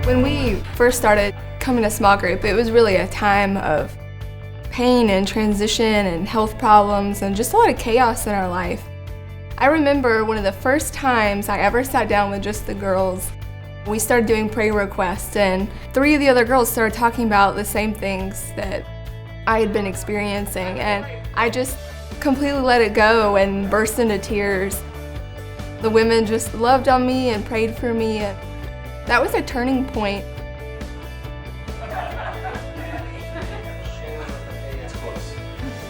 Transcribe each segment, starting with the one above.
When we first started coming to small group, it was really a time of pain and transition and health problems and just a lot of chaos in our life. I remember one of the first times I ever sat down with just the girls. We started doing prayer requests, and 3 of the other girls started talking about the same things that I had been experiencing, and I just completely let it go and burst into tears. The women just loved on me and prayed for me, and that was a turning point.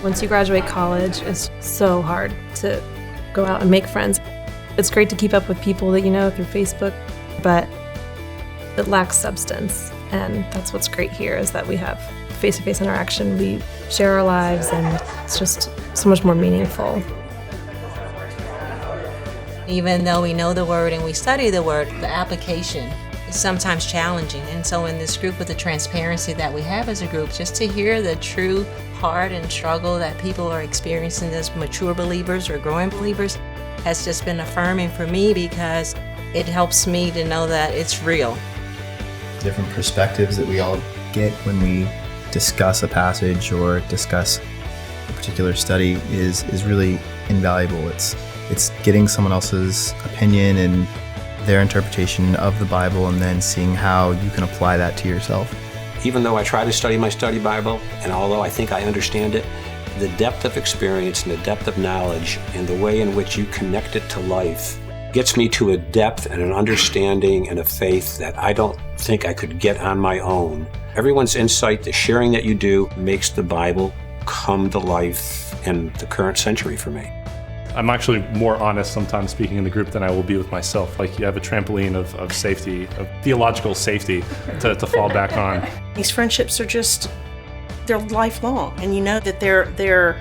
Once you graduate college, it's so hard to go out and make friends. It's great to keep up with people that you know through Facebook, but it lacks substance. And that's what's great here, is that we have face-to-face interaction. We share our lives, and it's just so much more meaningful. Even though we know the Word and we study the Word, the application is sometimes challenging. And so in this group, with the transparency that we have as a group, just to hear the true heart and struggle that people are experiencing as mature believers or growing believers has just been affirming for me, because it helps me to know that it's real. Different perspectives that we all get when we discuss a passage or discuss a particular study is really invaluable. It's getting someone else's opinion and their interpretation of the Bible, and then seeing how you can apply that to yourself. Even though I try to study my study Bible, and although I think I understand it, the depth of experience and the depth of knowledge and the way in which you connect it to life gets me to a depth and an understanding and a faith that I don't think I could get on my own. Everyone's insight, the sharing that you do, makes the Bible come to life in the current century for me. I'm actually more honest sometimes speaking in the group than I will be with myself. Like, you have a trampoline of safety, of theological safety to fall back on. These friendships are just, they're lifelong, and you know that they're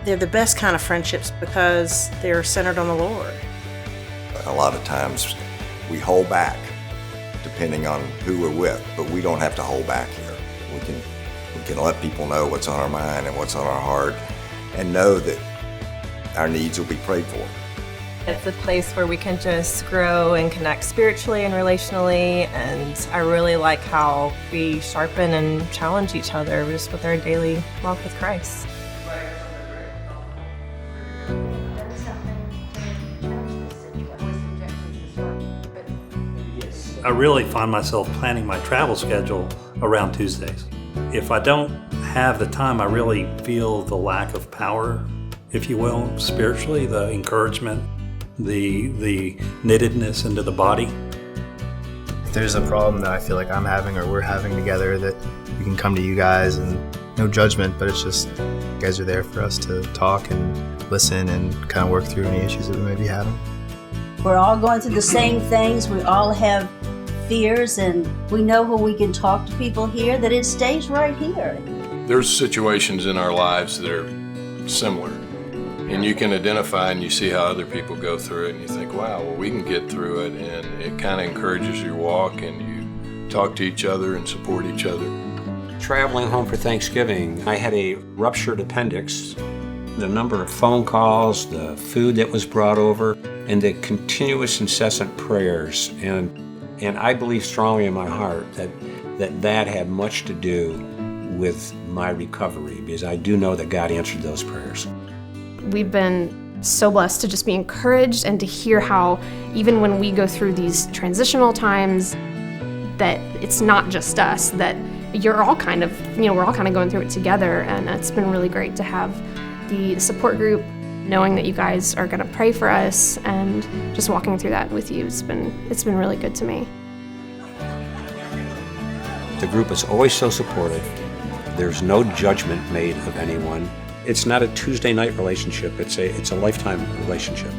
the best kind of friendships because they're centered on the Lord. A lot of times we hold back depending on who we're with, but we don't have to hold back here. We can let people know what's on our mind and what's on our heart, and know that our needs will be prayed for. It's a place where we can just grow and connect spiritually and relationally, and I really like how we sharpen and challenge each other just with our daily walk with Christ. I really find myself planning my travel schedule around Tuesdays. If I don't have the time, I really feel the lack of power, if you will, spiritually, the encouragement, the knittedness into the body. If there's a problem that I feel like I'm having or we're having together, that we can come to you guys, and no judgment, but it's just you guys are there for us to talk and listen and kind of work through any issues that we may be having. We're all going through the same things. We all have fears, and we know when we can talk to people here that it stays right here. There's situations in our lives that are similar, and you can identify and you see how other people go through it, and you think, wow, well, we can get through it, and it kind of encourages your walk, and you talk to each other and support each other. Traveling home for Thanksgiving, I had a ruptured appendix. The number of phone calls, the food that was brought over, and the continuous incessant prayers, and I believe strongly in my heart that had much to do with my recovery, because I do know that God answered those prayers. We've been so blessed to just be encouraged and to hear how even when we go through these transitional times, that it's not just us, that you're all kind of, we're all kind of going through it together, and it's been really great to have the support group, knowing that you guys are going to pray for us and just walking through that with you. It's been really good to me. The group is always so supportive. There's no judgment made of anyone. It's not a Tuesday night relationship. It's a lifetime relationship.